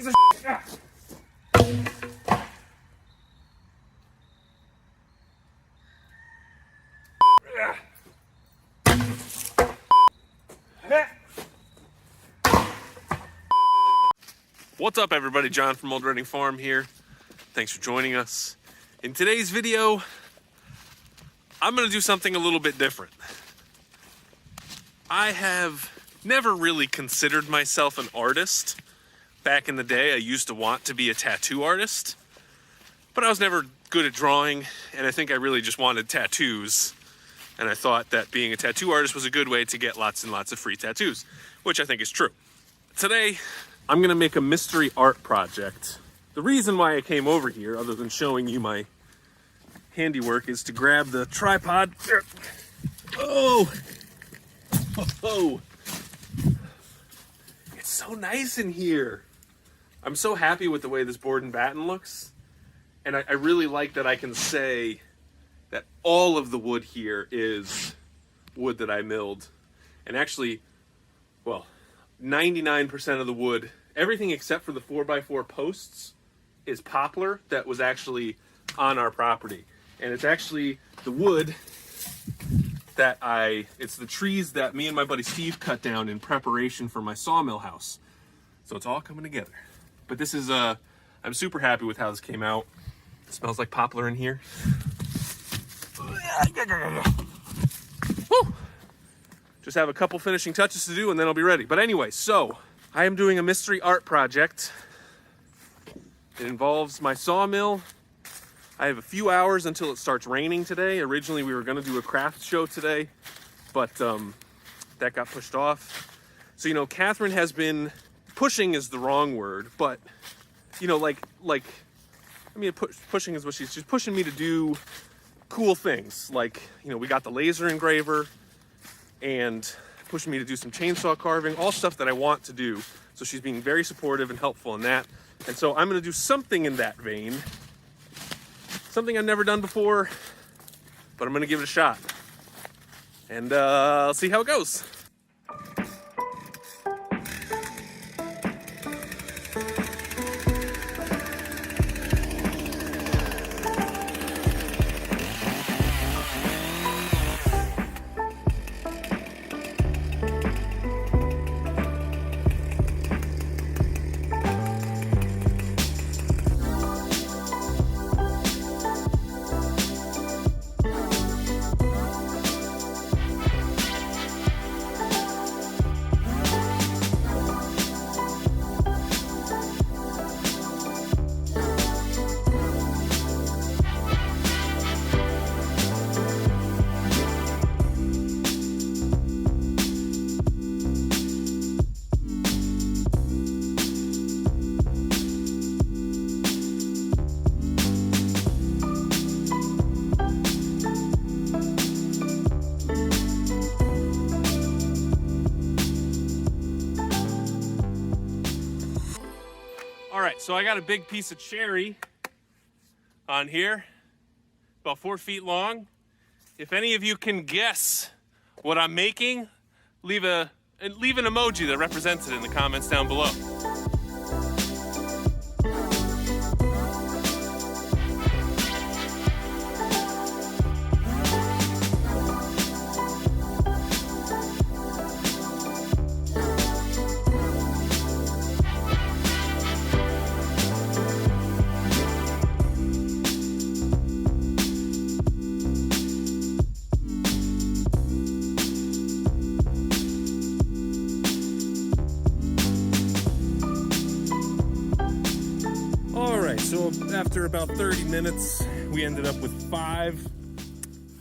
piece of shit. Ah. What's up, everybody? John from Old Reading Farm here. Thanks for joining us. In today's video, I'm going to do something a little bit different. I have never really considered myself an artist. Back in the day, I used to want to be a tattoo artist, but I was never good at drawing, and I think I really just wanted tattoos. And I thought that being a tattoo artist was a good way to get lots and lots of free tattoos, which I think is true. Today, I'm gonna make a mystery art project. The reason why I came over here, other than showing you my handiwork, is to grab the tripod. Oh! Oh! It's so nice in here. I'm so happy with the way this board and batten looks. And I really like that I can say that all of the wood here is wood that I milled. And actually, well, 99% of the wood, everything except for the 4x4 posts, is poplar that was actually on our property. And it's actually the wood that it's the trees that me and my buddy Steve cut down in preparation for my sawmill house. So it's all coming together. But this is, I'm super happy with how this came out. It smells like poplar in here. Woo! Just have a couple finishing touches to do and then I'll be ready. But anyway, so I am doing a mystery art project. It involves my sawmill. I have a few hours until it starts raining today. Originally, we were gonna do a craft show today, but that got pushed off. So, you know, Catherine has been, pushing is the wrong word, but, you know, pushing is what she's pushing me to do cool things. Like, you know, we got the laser engraver and pushing me to do some chainsaw carving, all stuff that I want to do. So she's being very supportive and helpful in that. And so I'm gonna do something in that vein. Something I've never done before, but I'm gonna give it a shot. And I'll see how it goes. All right, so I got a big piece of cherry on here, about 4 feet long. If any of you can guess what I'm making, leave an emoji that represents it in the comments down below. So after about 30 minutes, we ended up with 5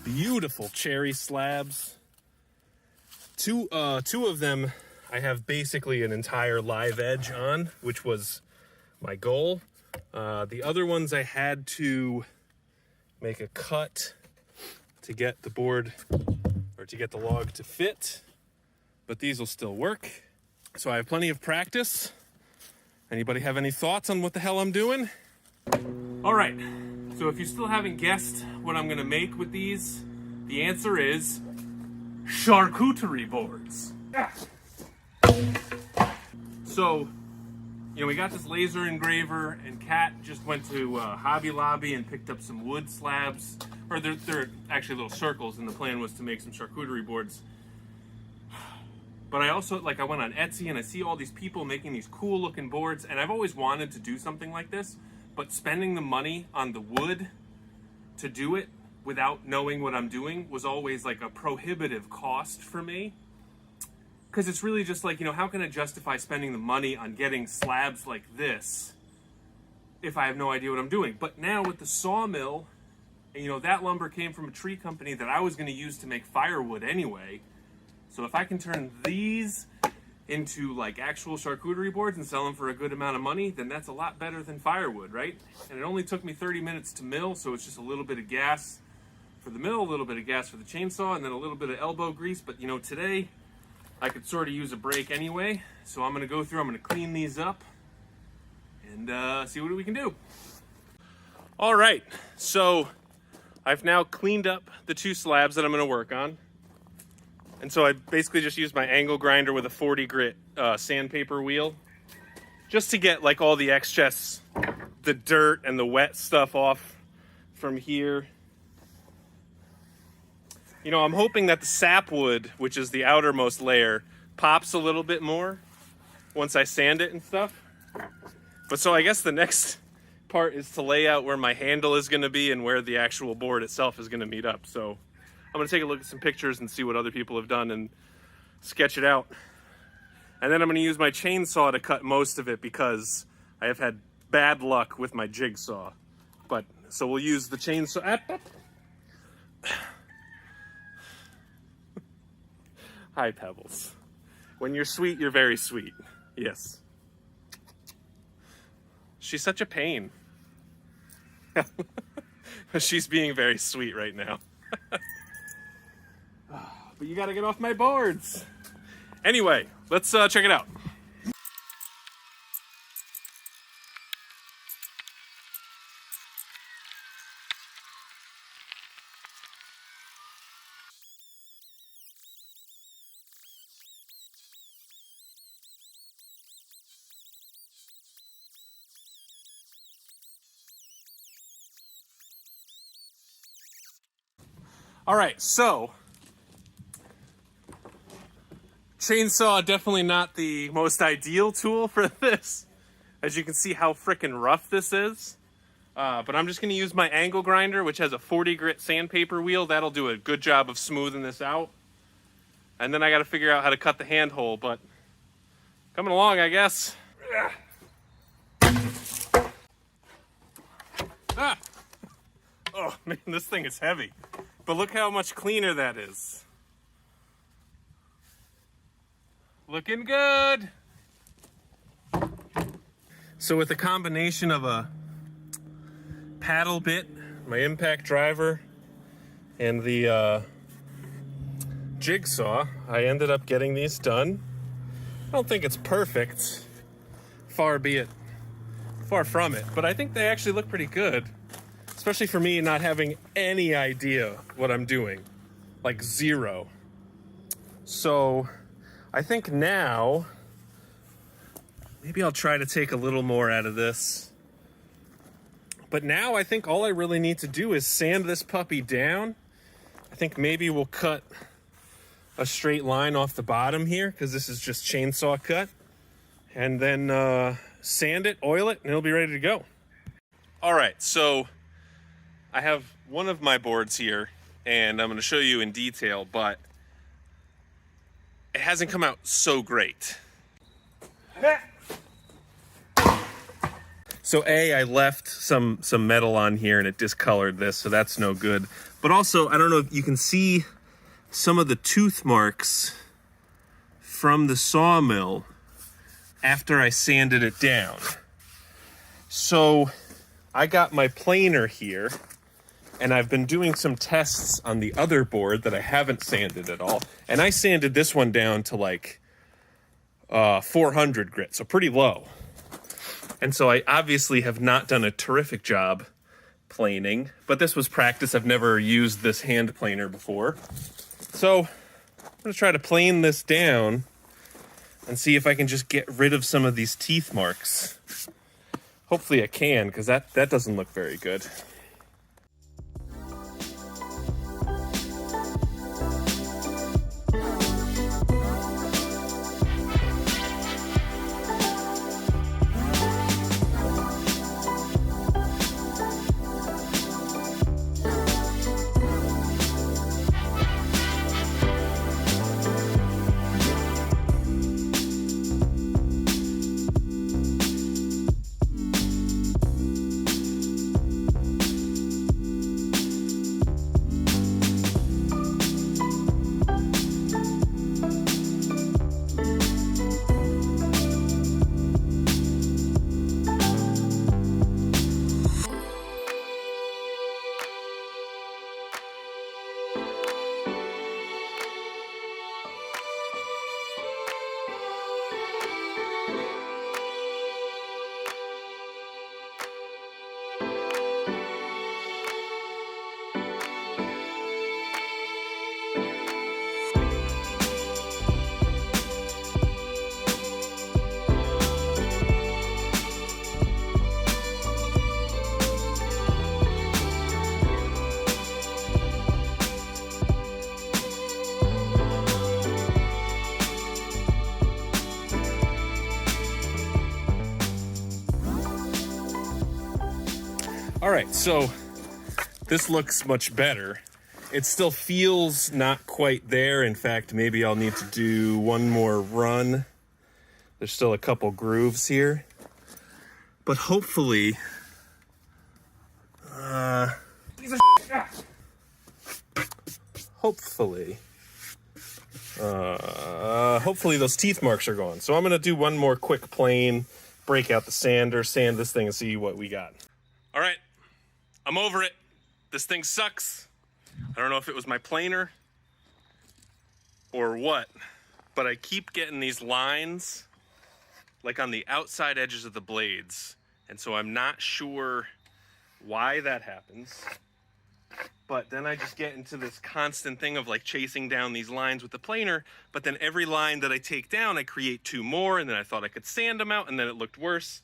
beautiful cherry slabs. Two of them, I have basically an entire live edge on, which was my goal. The other ones I had to make a cut to get the board, or to get the log to fit, but these will still work. So I have plenty of practice. Anybody have any thoughts on what the hell I'm doing? All right, so if you still haven't guessed what I'm gonna make with these, the answer is charcuterie boards. So you know, we got this laser engraver, and Kat just went to Hobby Lobby and picked up some wood slabs, or they're actually little circles, and the plan was to make some charcuterie boards. But I also, like, I went on Etsy and I see all these people making these cool looking boards, and I've always wanted to do something like this, but spending the money on the wood to do it without knowing what I'm doing was always like a prohibitive cost for me. Because it's really just like, you know, how can I justify spending the money on getting slabs like this if I have no idea what I'm doing? But now with the sawmill, and, you know, that lumber came from a tree company that I was going to use to make firewood anyway. So if I can turn these into like actual charcuterie boards and sell them for a good amount of money, then that's a lot better than firewood, right? And it only took me 30 minutes to mill, so it's just a little bit of gas for the mill, a little bit of gas for the chainsaw, and then a little bit of elbow grease. But, you know, today I could sort of use a break anyway, so I'm going to go through, I'm going to clean these up and see what we can do. All right, so I've now cleaned up the two slabs that I'm going to work on. And so I basically just used my angle grinder with a 40 grit sandpaper wheel just to get like all the excess, the dirt and the wet stuff off from here. You know, I'm hoping that the sapwood, which is the outermost layer, pops a little bit more once I sand it and stuff. But so I guess the next part is to lay out where my handle is going to be and where the actual board itself is going to meet up. So I'm going to take a look at some pictures and see what other people have done and sketch it out. And then I'm going to use my chainsaw to cut most of it because I have had bad luck with my jigsaw. But so we'll use the chainsaw. Hi, Pebbles. When you're sweet, you're very sweet. Yes. She's such a pain. She's being very sweet right now. But you gotta get off my boards. Anyway, let's check it out. All right, so chainsaw, definitely not the most ideal tool for this. As you can see how frickin' rough this is. But I'm just gonna use my angle grinder, which has a 40 grit sandpaper wheel. That'll do a good job of smoothing this out. And then I gotta figure out how to cut the handhole, but coming along, I guess. Ah! Oh man, this thing is heavy. But look how much cleaner that is. Looking good. So with a combination of a paddle bit, my impact driver, and the jigsaw, I ended up getting these done. I don't think it's perfect, far from it, but I think they actually look pretty good, especially for me not having any idea what I'm doing, like zero. So I think now, maybe I'll try to take a little more out of this. But now I think all I really need to do is sand this puppy down. I think maybe we'll cut a straight line off the bottom here, because this is just chainsaw cut. And then sand it, oil it, and it'll be ready to go. All right, so I have one of my boards here, and I'm going to show you in detail, but it hasn't come out so great. So I left some metal on here and it discolored this, so that's no good. But also, I don't know if you can see some of the tooth marks from the sawmill after I sanded it down. So I got my planer here, and I've been doing some tests on the other board that I haven't sanded at all. And I sanded this one down to like 400 grit, so pretty low. And so I obviously have not done a terrific job planing, but this was practice. I've never used this hand planer before. So I'm gonna try to plane this down and see if I can just get rid of some of these teeth marks. Hopefully I can, because that doesn't look very good. All right, so this looks much better. It still feels not quite there. In fact, maybe I'll need to do one more run. There's still a couple grooves here. But hopefully, hopefully those teeth marks are gone. So I'm gonna do one more quick plane, break out the sander, sand this thing and see what we got. All right, I'm over it. This thing sucks. I don't know if it was my planer or what, but I keep getting these lines like on the outside edges of the blades. And so I'm not sure why that happens. But then I just get into this constant thing of like chasing down these lines with the planer, but then every line that I take down, I create two more, and then I thought I could sand them out, and then it looked worse.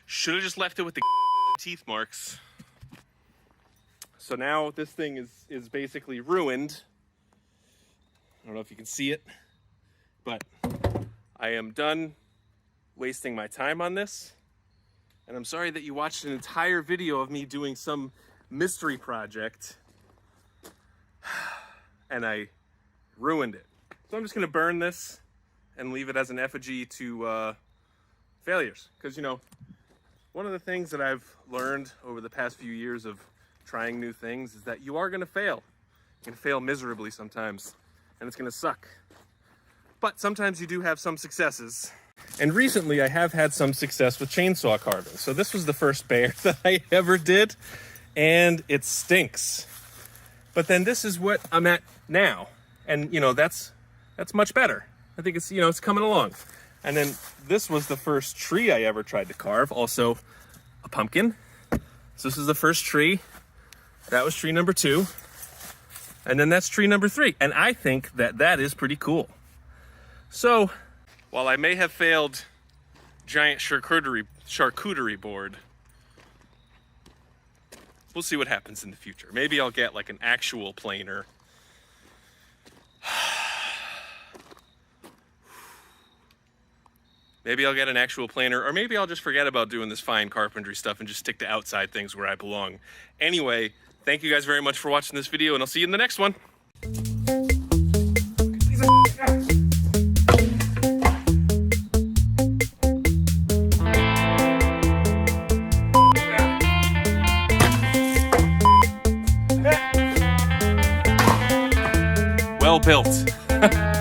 Should have just left it with the teeth marks. So now this thing is basically ruined. I don't know if you can see it, but I am done wasting my time on this. And I'm sorry that you watched an entire video of me doing some mystery project and I ruined it. So I'm just gonna burn this and leave it as an effigy to failures. Because, you know, one of the things that I've learned over the past few years of trying new things is that you are gonna fail. You're gonna fail miserably sometimes, and it's gonna suck. But sometimes you do have some successes. And recently I have had some success with chainsaw carving. So this was the first bear that I ever did, and it stinks. But then this is what I'm at now. And you know, that's much better. I think it's, you know, it's coming along. And then this was the first tree I ever tried to carve, also a pumpkin. So this is the first tree. That was tree number 2. And then that's tree number 3. And I think that that is pretty cool. So while I may have failed giant charcuterie board, we'll see what happens in the future. Maybe I'll get like an actual planer. Maybe I'll get an actual planer, or maybe I'll just forget about doing this fine carpentry stuff and just stick to outside things where I belong. Anyway, thank you guys very much for watching this video, and I'll see you in the next one. Well built.